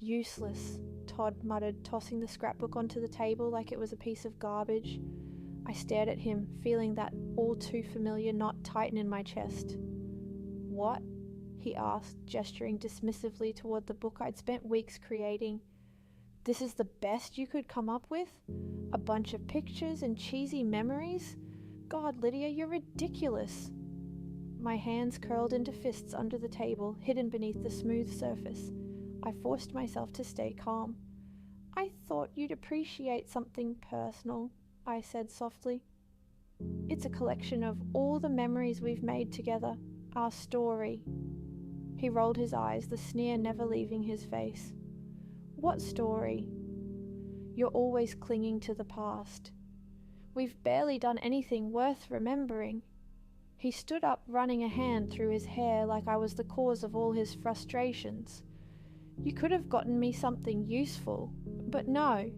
Useless, Todd muttered, tossing the scrapbook onto the table like it was a piece of garbage. I stared at him, feeling that all too familiar knot tighten in my chest. What? He asked, gesturing dismissively toward the book I'd spent weeks creating. This is the best you could come up with? A bunch of pictures and cheesy memories? God, Lydia, you're ridiculous. My hands curled into fists under the table, hidden beneath the smooth surface. I forced myself to stay calm. I thought you'd appreciate something personal, I said softly. It's a collection of all the memories we've made together, our story. He rolled his eyes, the sneer never leaving his face. What story? You're always clinging to the past. We've barely done anything worth remembering. He stood up, running a hand through his hair like I was the cause of all his frustrations. You could have gotten me something useful, but no.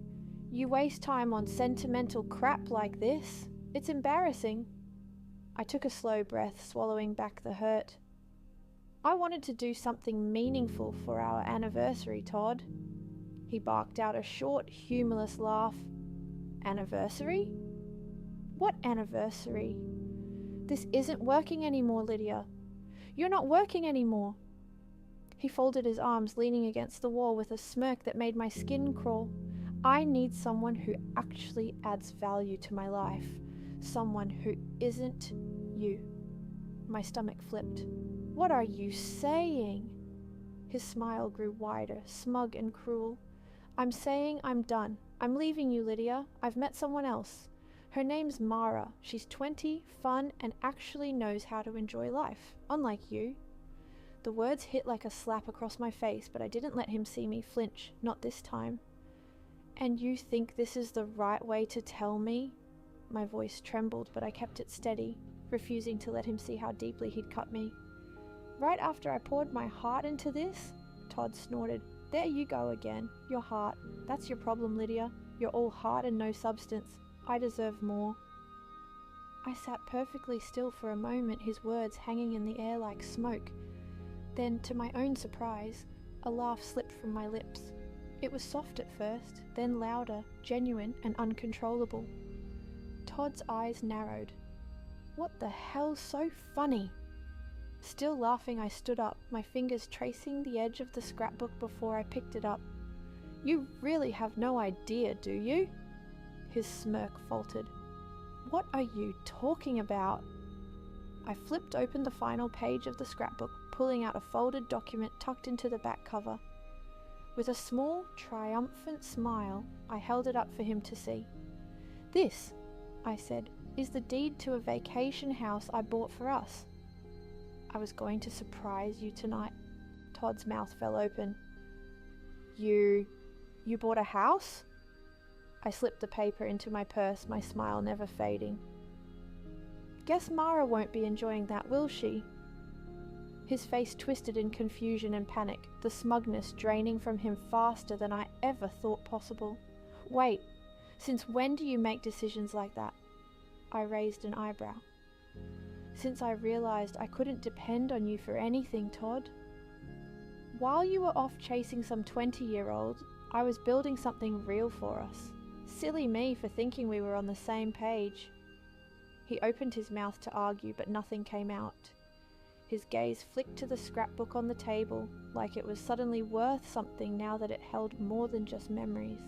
You waste time on sentimental crap like this. It's embarrassing. I took a slow breath, swallowing back the hurt. I wanted to do something meaningful for our anniversary, Todd. He barked out a short, humorless laugh. Anniversary? What anniversary? This isn't working anymore, Lydia. You're not working anymore. He folded his arms, leaning against the wall with a smirk that made my skin crawl. I need someone who actually adds value to my life. Someone who isn't you. My stomach flipped. What are you saying? His smile grew wider, smug and cruel. I'm saying I'm done. I'm leaving you, Lydia. I've met someone else. Her name's Mara. She's 20, fun, and actually knows how to enjoy life, unlike you. The words hit like a slap across my face, but I didn't let him see me flinch, not this time. And you think this is the right way to tell me? My voice trembled, but I kept it steady, refusing to let him see how deeply he'd cut me. Right after I poured my heart into this? Todd snorted. There you go again. Your heart. That's your problem, Lydia. You're all heart and no substance. I deserve more. I sat perfectly still for a moment, his words hanging in the air like smoke. Then, to my own surprise, a laugh slipped from my lips. It was soft at first, then louder, genuine and uncontrollable. Todd's eyes narrowed. What the hell's so funny? Still laughing, I stood up, my fingers tracing the edge of the scrapbook before I picked it up. You really have no idea, do you? His smirk faltered. What are you talking about? I flipped open the final page of the scrapbook, pulling out a folded document tucked into the back cover. With a small, triumphant smile, I held it up for him to see. This, I said, is the deed to a vacation house I bought for us. I was going to surprise you tonight. Todd's mouth fell open. You bought a house? I slipped the paper into my purse, my smile never fading. Guess Mara won't be enjoying that, will she? His face twisted in confusion and panic, the smugness draining from him faster than I ever thought possible. Wait, since when do you make decisions like that? I raised an eyebrow. Since I realized I couldn't depend on you for anything, Todd. While you were off chasing some 20-year-old, I was building something real for us. Silly me for thinking we were on the same page. He opened his mouth to argue, but nothing came out. His gaze flicked to the scrapbook on the table, like it was suddenly worth something now that it held more than just memories.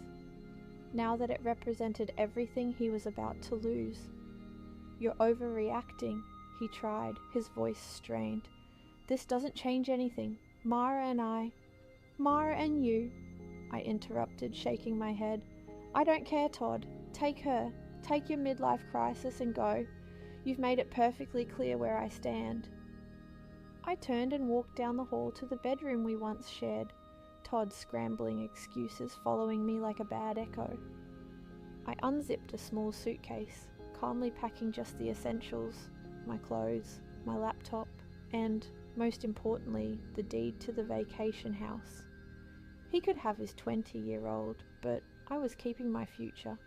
Now that it represented everything he was about to lose. You're overreacting, he tried, his voice strained. This doesn't change anything. Mara and you, I interrupted, shaking my head. I don't care, Todd. Take her. Take your midlife crisis and go. You've made it perfectly clear where I stand. I turned and walked down the hall to the bedroom we once shared, Todd scrambling excuses following me like a bad echo. I unzipped a small suitcase, calmly packing just the essentials, my clothes, my laptop, and, most importantly, the deed to the vacation house. He could have his 20-year-old, but I was keeping my future.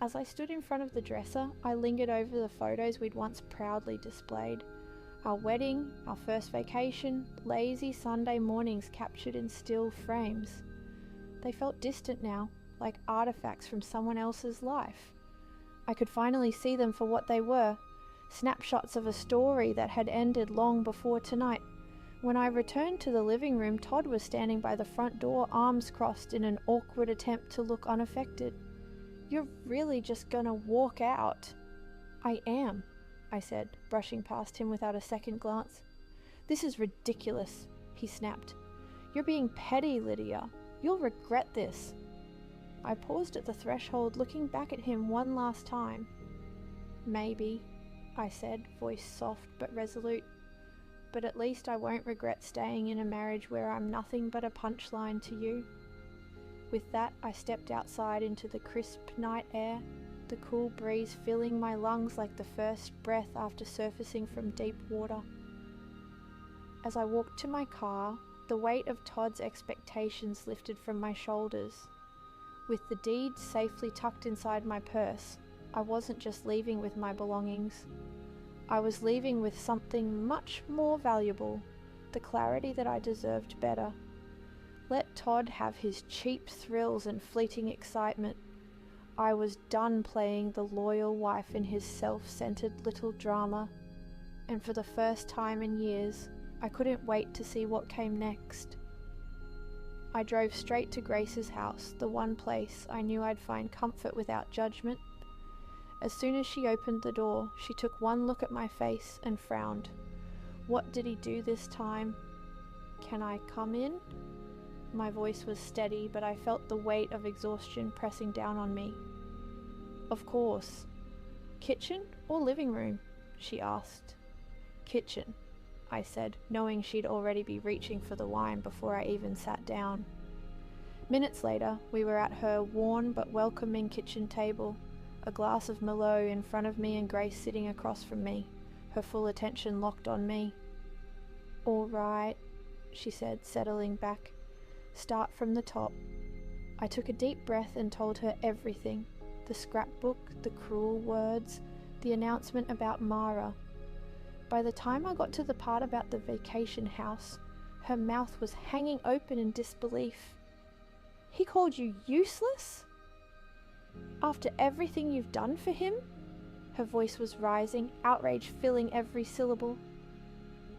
As I stood in front of the dresser, I lingered over the photos we'd once proudly displayed. Our wedding, our first vacation, lazy Sunday mornings captured in still frames. They felt distant now, like artifacts from someone else's life. I could finally see them for what they were, snapshots of a story that had ended long before tonight. When I returned to the living room, Todd was standing by the front door, arms crossed in an awkward attempt to look unaffected. "You're really just gonna walk out?" "I am," I said, brushing past him without a second glance. "This is ridiculous," he snapped. "You're being petty, Lydia. You'll regret this." I paused at the threshold, looking back at him one last time. "Maybe," I said, voice soft but resolute. "But at least I won't regret staying in a marriage where I'm nothing but a punchline to you." With that, I stepped outside into the crisp night air, the cool breeze filling my lungs like the first breath after surfacing from deep water. As I walked to my car, the weight of Todd's expectations lifted from my shoulders. With the deed safely tucked inside my purse, I wasn't just leaving with my belongings. I was leaving with something much more valuable, the clarity that I deserved better. Let Todd have his cheap thrills and fleeting excitement. I was done playing the loyal wife in his self-centered little drama, and for the first time in years, I couldn't wait to see what came next. I drove straight to Grace's house, the one place I knew I'd find comfort without judgment. As soon as she opened the door, she took one look at my face and frowned. What did he do this time? "Can I come in?" My voice was steady, but I felt the weight of exhaustion pressing down on me. "Of course." "Kitchen or living room?" she asked. "Kitchen," I said, knowing she'd already be reaching for the wine before I even sat down. Minutes later, we were at her worn but welcoming kitchen table, a glass of Merlot in front of me and Grace sitting across from me, her full attention locked on me. "All right," she said, settling back. "Start from the top." I took a deep breath and told her everything. The scrapbook, the cruel words, the announcement about Mara. By the time I got to the part about the vacation house, her mouth was hanging open in disbelief. "He called you useless? After everything you've done for him?" Her voice was rising, outrage filling every syllable.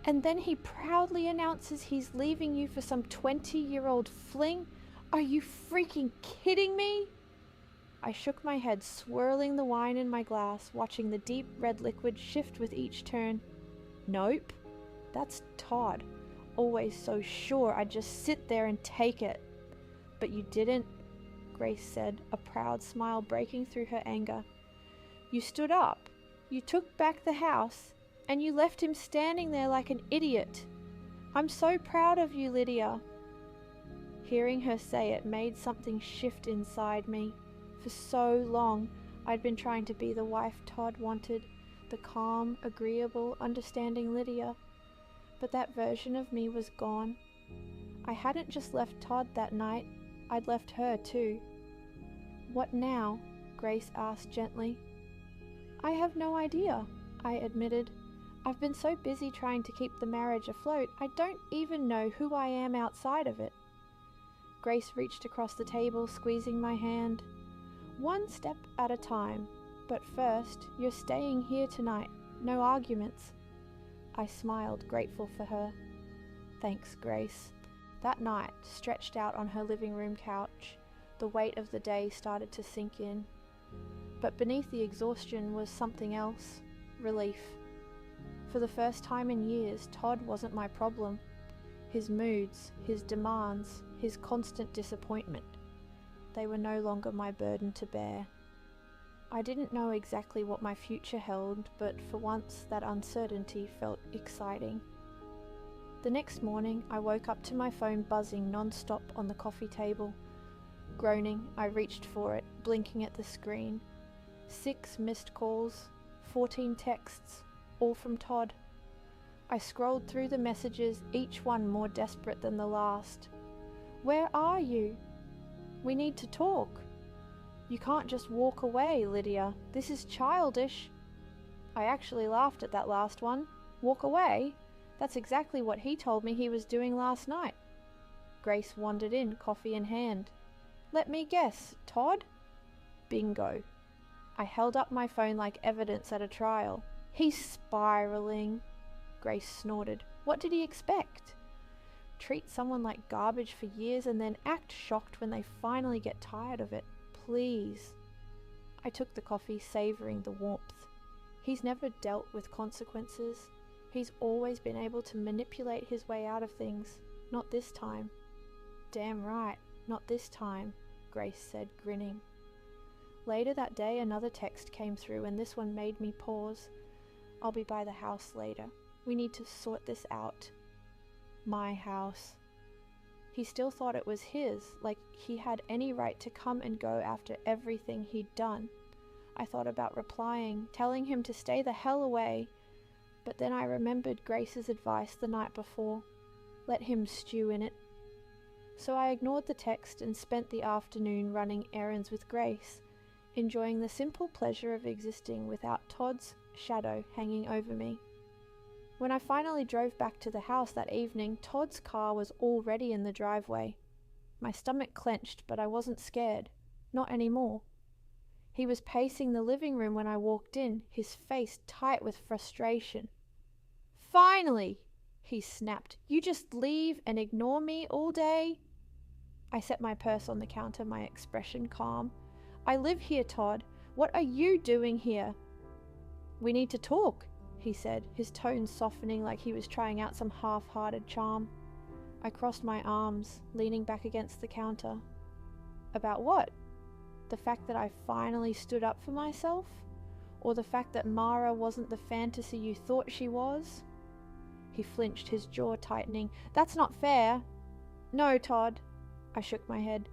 "And then he proudly announces he's leaving you for some 20-year-old fling? Are you freaking kidding me?" I shook my head, swirling the wine in my glass, watching the deep red liquid shift with each turn. "Nope. That's Todd. Always so sure I'd just sit there and take it." "But you didn't," Grace said, a proud smile breaking through her anger. "You stood up, you took back the house, and you left him standing there like an idiot. I'm so proud of you, Lydia." Hearing her say it made something shift inside me. For so long, I'd been trying to be the wife Todd wanted, the calm, agreeable, understanding Lydia. But that version of me was gone. I hadn't just left Todd that night, I'd left her too. "What now?" Grace asked gently. "I have no idea," I admitted. "I've been so busy trying to keep the marriage afloat, I don't even know who I am outside of it." Grace reached across the table, squeezing my hand. "One step at a time, but first, you're staying here tonight. No arguments." I smiled, grateful for her. "Thanks, Grace." That night, stretched out on her living room couch, the weight of the day started to sink in. But beneath the exhaustion was something else, relief. For the first time in years, Todd wasn't my problem. His moods, his demands, his constant disappointment. They were no longer my burden to bear. I didn't know exactly what my future held, but for once that uncertainty felt exciting. The next morning, I woke up to my phone buzzing non-stop on the coffee table. Groaning, I reached for it, blinking at the screen. 6 missed calls, 14 texts, all from Todd. I scrolled through the messages, each one more desperate than the last. "Where are you? We need to talk. You can't just walk away, Lydia. This is childish." I actually laughed at that last one. Walk away? That's exactly what he told me he was doing last night. Grace wandered in, coffee in hand. Let me guess, Todd? Bingo. I held up my phone like evidence at a trial. He's spiraling. Grace snorted. What did he expect? Treat someone like garbage for years and then act shocked when they finally get tired of it. Please. I took the coffee, savoring the warmth. He's never dealt with consequences. He's always been able to manipulate his way out of things. Not this time. Damn right, not this time, Grace said, grinning. Later that day, another text came through, and this one made me pause. I'll be by the house later. We need to sort this out. My house. He still thought it was his, like he had any right to come and go after everything he'd done. I thought about replying, telling him to stay the hell away, but then I remembered Grace's advice the night before. Let him stew in it. So I ignored the text and spent the afternoon running errands with Grace, enjoying the simple pleasure of existing without Todd's shadow hanging over me. When I finally drove back to the house that evening, Todd's car was already in the driveway. My stomach clenched, but I wasn't scared. Not anymore. He was pacing the living room when I walked in, his face tight with frustration. Finally, he snapped. You just leave and ignore me all day? I set my purse on the counter, my expression calm. I live here, Todd. What are you doing here? We need to talk, he said, his tone softening like he was trying out some half-hearted charm. I crossed my arms, leaning back against the counter. About what? The fact that I finally stood up for myself? Or the fact that Mara wasn't the fantasy you thought she was? He flinched, his jaw tightening. That's not fair. No, Todd. I shook my head.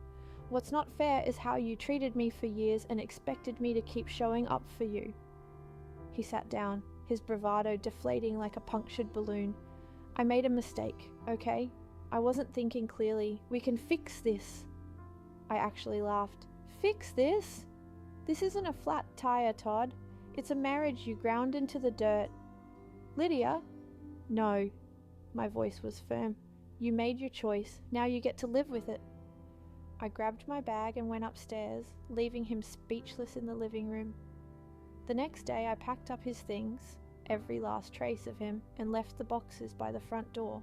What's not fair is how you treated me for years and expected me to keep showing up for you. He sat down, his bravado deflating like a punctured balloon. I made a mistake, okay? I wasn't thinking clearly. We can fix this. I actually laughed. Fix this? This isn't a flat tire, Todd. It's a marriage you ground into the dirt. Lydia? No. My voice was firm. You made your choice. Now you get to live with it. I grabbed my bag and went upstairs, leaving him speechless in the living room. The next day I packed up his things, every last trace of him, and left the boxes by the front door.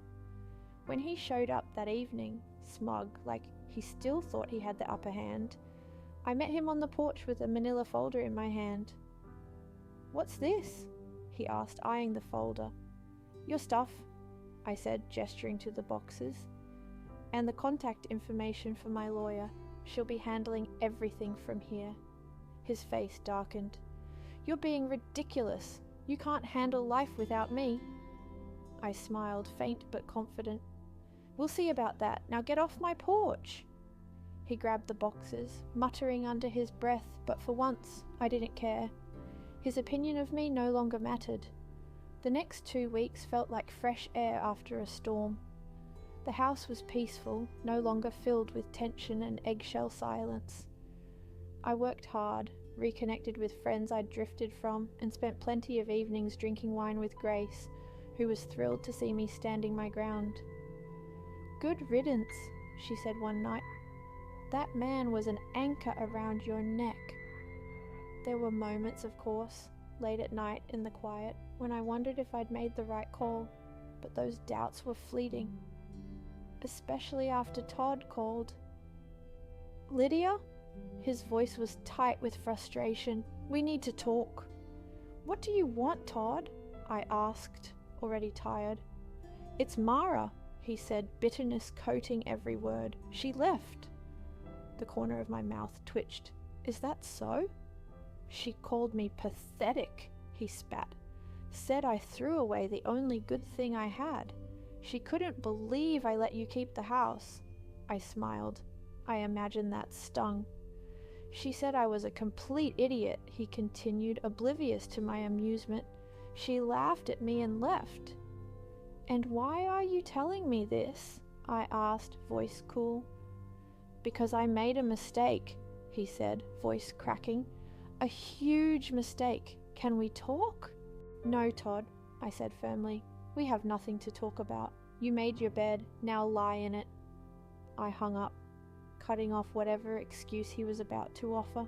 When he showed up that evening, smug, like he still thought he had the upper hand, I met him on the porch with a manila folder in my hand. What's this? He asked, eyeing the folder. Your stuff, I said, gesturing to the boxes. And the contact information for my lawyer. She'll be handling everything from here. His face darkened. You're being ridiculous. You can't handle life without me. I smiled, faint but confident. We'll see about that. Now get off my porch. He grabbed the boxes, muttering under his breath, but for once I didn't care. His opinion of me no longer mattered. The next 2 weeks felt like fresh air after a storm. The house was peaceful, no longer filled with tension and eggshell silence. I worked hard, reconnected with friends I'd drifted from, and spent plenty of evenings drinking wine with Grace, who was thrilled to see me standing my ground. Good riddance, she said one night. That man was an anchor around your neck. There were moments, of course, late at night in the quiet, when I wondered if I'd made the right call, but those doubts were fleeting. Especially after Todd called. Lydia? His voice was tight with frustration. We need to talk. What do you want, Todd? I asked, already tired. It's Mara, he said, bitterness coating every word. She left. The corner of my mouth twitched. Is that so? She called me pathetic, he spat. Said I threw away the only good thing I had. She couldn't believe I let you keep the house. I smiled. I imagined that stung. She said I was a complete idiot, he continued, oblivious to my amusement. She laughed at me and left. And why are you telling me this? I asked, voice cool. Because I made a mistake, he said, voice cracking. A huge mistake. Can we talk? No, Todd. I said firmly. "We have nothing to talk about. You made your bed, now lie in it." I hung up, cutting off whatever excuse he was about to offer.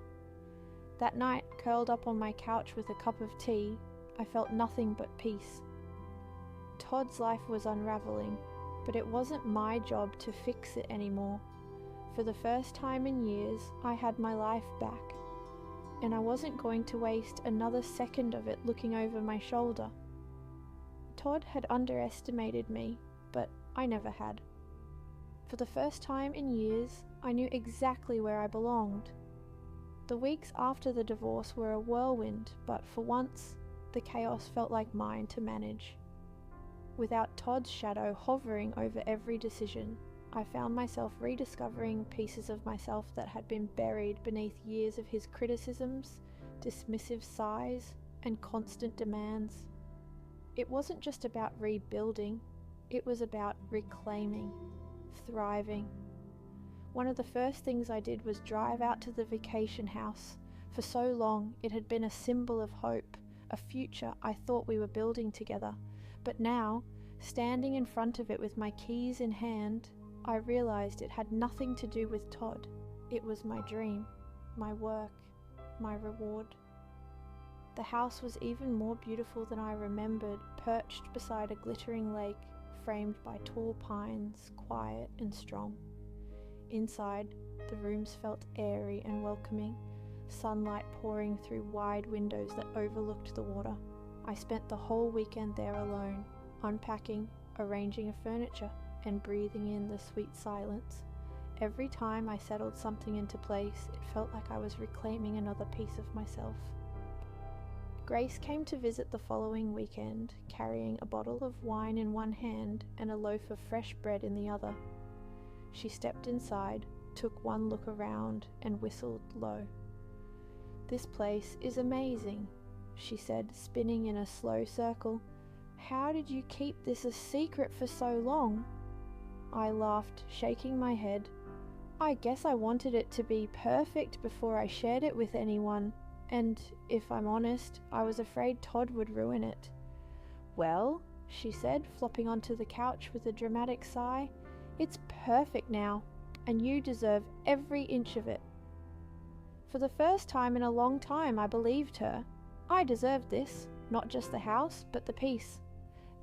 That night, curled up on my couch with a cup of tea, I felt nothing but peace. Todd's life was unraveling, but it wasn't my job to fix it anymore. For the first time in years, I had my life back, and I wasn't going to waste another second of it looking over my shoulder. Todd had underestimated me, but I never had. For the first time in years, I knew exactly where I belonged. The weeks after the divorce were a whirlwind, but for once, the chaos felt like mine to manage. Without Todd's shadow hovering over every decision, I found myself rediscovering pieces of myself that had been buried beneath years of his criticisms, dismissive sighs, and constant demands. It wasn't just about rebuilding, it was about reclaiming, thriving. One of the first things I did was drive out to the vacation house. For so long, it had been a symbol of hope, a future I thought we were building together. But now, standing in front of it with my keys in hand, I realized it had nothing to do with Todd. It was my dream, my work, my reward. The house was even more beautiful than I remembered, perched beside a glittering lake, framed by tall pines, quiet and strong. Inside, the rooms felt airy and welcoming, sunlight pouring through wide windows that overlooked the water. I spent the whole weekend there alone, unpacking, arranging of furniture, and breathing in the sweet silence. Every time I settled something into place, it felt like I was reclaiming another piece of myself. Grace came to visit the following weekend, carrying a bottle of wine in one hand and a loaf of fresh bread in the other. She stepped inside, took one look around, and whistled low. "This place is amazing," she said, spinning in a slow circle. "How did you keep this a secret for so long?" I laughed, shaking my head. "I guess I wanted it to be perfect before I shared it with anyone, and if I'm honest, I was afraid Todd would ruin it." "Well," she said, flopping onto the couch with a dramatic sigh, "it's perfect now, and you deserve every inch of it." For the first time in a long time, I believed her. I deserved this, not just the house, but the peace.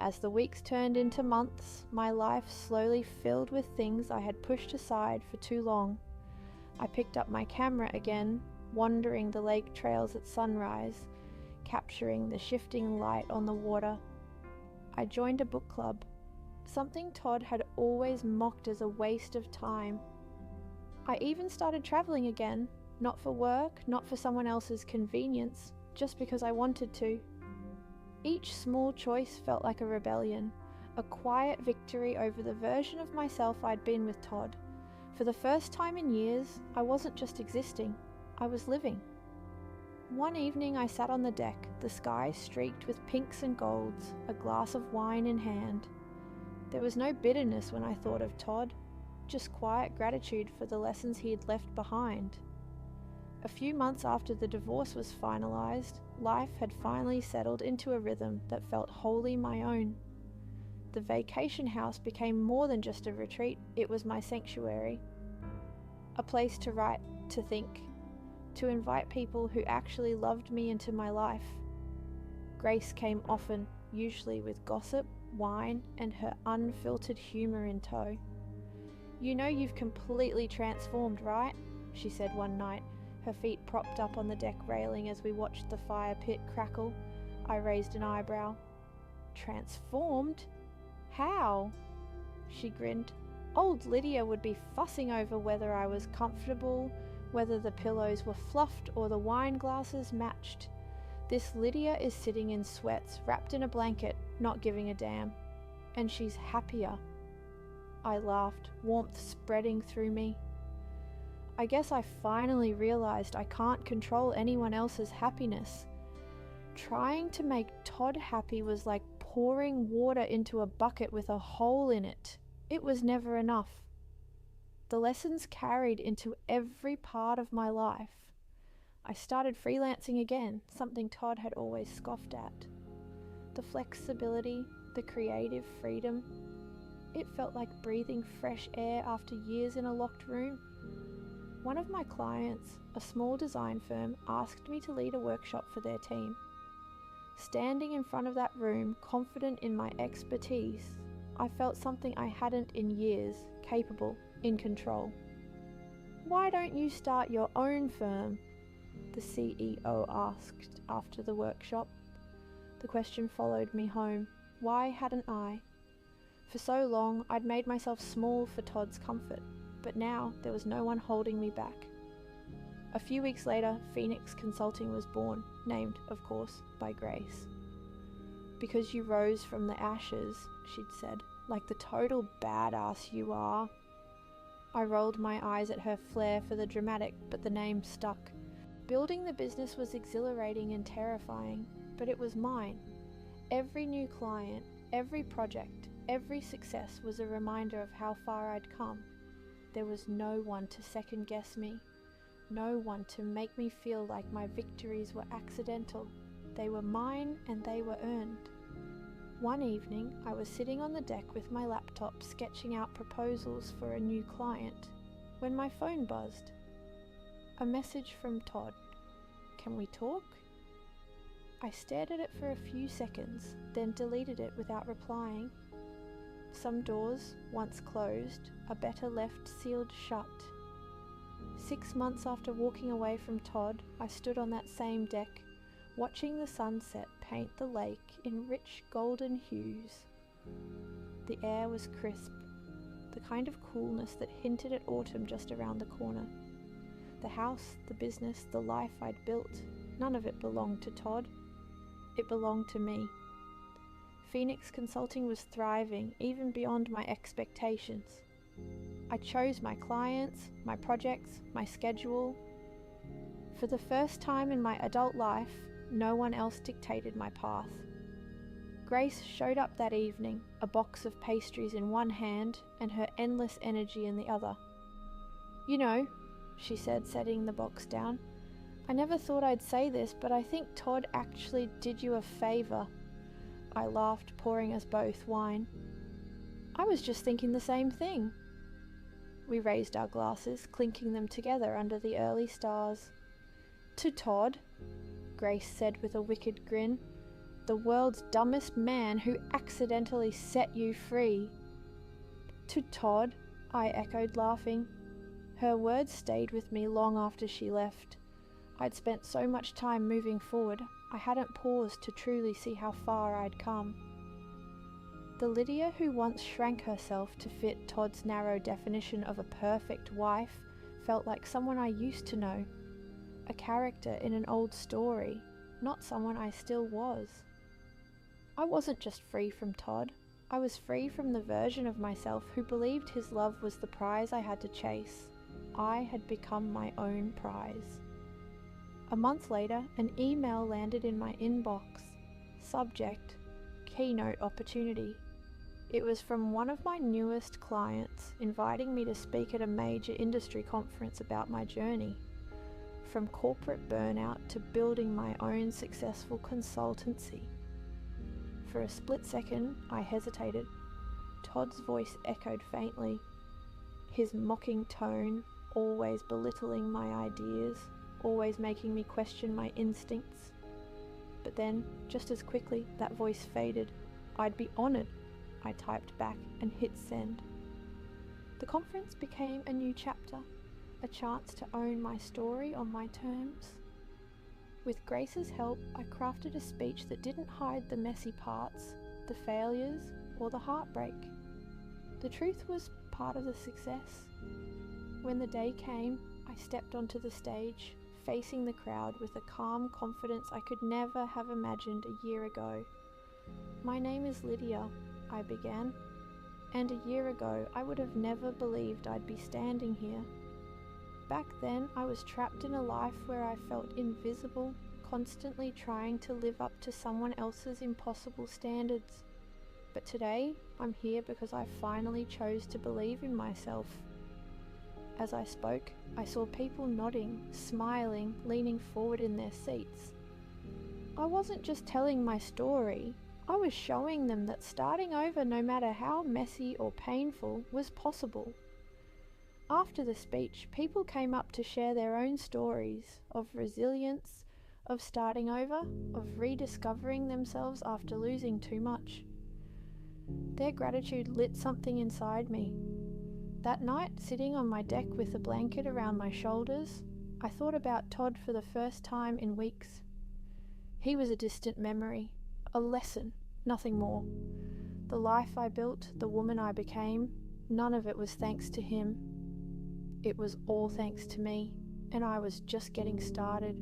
As the weeks turned into months, my life slowly filled with things I had pushed aside for too long. I picked up my camera again, wandering the lake trails at sunrise, capturing the shifting light on the water. I joined a book club, something Todd had always mocked as a waste of time. I even started traveling again, not for work, not for someone else's convenience, just because I wanted to. Each small choice felt like a rebellion, a quiet victory over the version of myself I'd been with Todd. For the first time in years, I wasn't just existing, I was living. One evening I sat on the deck, the sky streaked with pinks and golds, a glass of wine in hand. There was no bitterness when I thought of Todd, just quiet gratitude for the lessons he had left behind. A few months after the divorce was finalized, life had finally settled into a rhythm that felt wholly my own. The vacation house became more than just a retreat, it was my sanctuary. A place to write, to think, to invite people who actually loved me into my life. Grace came often, usually with gossip, wine, and her unfiltered humor in tow. "You know you've completely transformed, right?" she said one night, her feet propped up on the deck railing as we watched the fire pit crackle. I raised an eyebrow. "Transformed? How?" She grinned. "Old Lydia would be fussing over whether I was comfortable, whether the pillows were fluffed or the wine glasses matched. This Lydia is sitting in sweats, wrapped in a blanket, not giving a damn. And she's happier." I laughed, warmth spreading through me. I guess I finally realized I can't control anyone else's happiness. Trying to make Todd happy was like pouring water into a bucket with a hole in it. It was never enough. The lessons carried into every part of my life. I started freelancing again, something Todd had always scoffed at. the flexibility, the creative freedom. It felt like breathing fresh air after years in a locked room. One of my clients, a small design firm, asked me to lead a workshop for their team. Standing in front of that room, confident in my expertise, I felt something I hadn't in years, capable, in control. "Why don't you start your own firm?" the CEO asked after the workshop. The question followed me home. Why hadn't I? For so long, I'd made myself small for Todd's comfort, but now there was no one holding me back. A few weeks later, Phoenix Consulting was born, named, of course, by Grace. "Because you rose from the ashes," she'd said, "like the total badass you are." I rolled my eyes at her flair for the dramatic, but the name stuck. Building the business was exhilarating and terrifying, but it was mine. Every new client, every project, every success was a reminder of how far I'd come. There was no one to second guess me, no one to make me feel like my victories were accidental. They were mine and they were earned. One evening, I was sitting on the deck with my laptop sketching out proposals for a new client when my phone buzzed. A message from Todd. "Can we talk?" I stared at it for a few seconds, then deleted it without replying. Some doors, once closed, are better left sealed shut. 6 months after walking away from Todd, I stood on that same deck, watching the sunset paint the lake in rich golden hues. The air was crisp, the kind of coolness that hinted at autumn just around the corner. The house, the business, the life I'd built, none of it belonged to Todd. It belonged to me. Phoenix Consulting was thriving, even beyond my expectations. I chose my clients, my projects, my schedule. For the first time in my adult life, no one else dictated my path. Grace showed up that evening, a box of pastries in one hand and her endless energy in the other. "You know," she said, setting the box down, "I never thought I'd say this, but I think Todd actually did you a favor." I laughed, pouring us both wine. "I was just thinking the same thing." We raised our glasses, clinking them together under the early stars. "To Todd," Grace said with a wicked grin, "the world's dumbest man who accidentally set you free." "To Todd," I echoed, laughing. Her words stayed with me long after she left. I'd spent so much time moving forward, I hadn't paused to truly see how far I'd come. The Lydia who once shrank herself to fit Todd's narrow definition of a perfect wife felt like someone I used to know, a character in an old story, not someone I still was. I wasn't just free from Todd, I was free from the version of myself who believed his love was the prize I had to chase. I had become my own prize. A month later, an email landed in my inbox. Subject: Keynote opportunity. It was from one of my newest clients, inviting me to speak at a major industry conference about my journey. From corporate burnout to building my own successful consultancy. For a split second, I hesitated. Todd's voice echoed faintly. His mocking tone, always belittling my ideas, always making me question my instincts. But then, just as quickly, that voice faded. "I'd be honoured," I typed back and hit send. The conference became a new chapter, a chance to own my story on my terms. With Grace's help, I crafted a speech that didn't hide the messy parts, the failures, or the heartbreak. The truth was part of the success. When the day came, I stepped onto the stage, facing the crowd with a calm confidence I could never have imagined a year ago. "My name is Lydia," I began, "and a year ago I would have never believed I'd be standing here. Back then I was trapped in a life where I felt invisible, constantly trying to live up to someone else's impossible standards. But today I'm here because I finally chose to believe in myself." As I spoke, I saw people nodding, smiling, leaning forward in their seats. I wasn't just telling my story, I was showing them that starting over, no matter how messy or painful, was possible. After the speech, people came up to share their own stories of resilience, of starting over, of rediscovering themselves after losing too much. Their gratitude lit something inside me. That night, sitting on my deck with a blanket around my shoulders, I thought about Todd for the first time in weeks. He was a distant memory, a lesson, nothing more. The life I built, the woman I became, none of it was thanks to him. It was all thanks to me, and I was just getting started.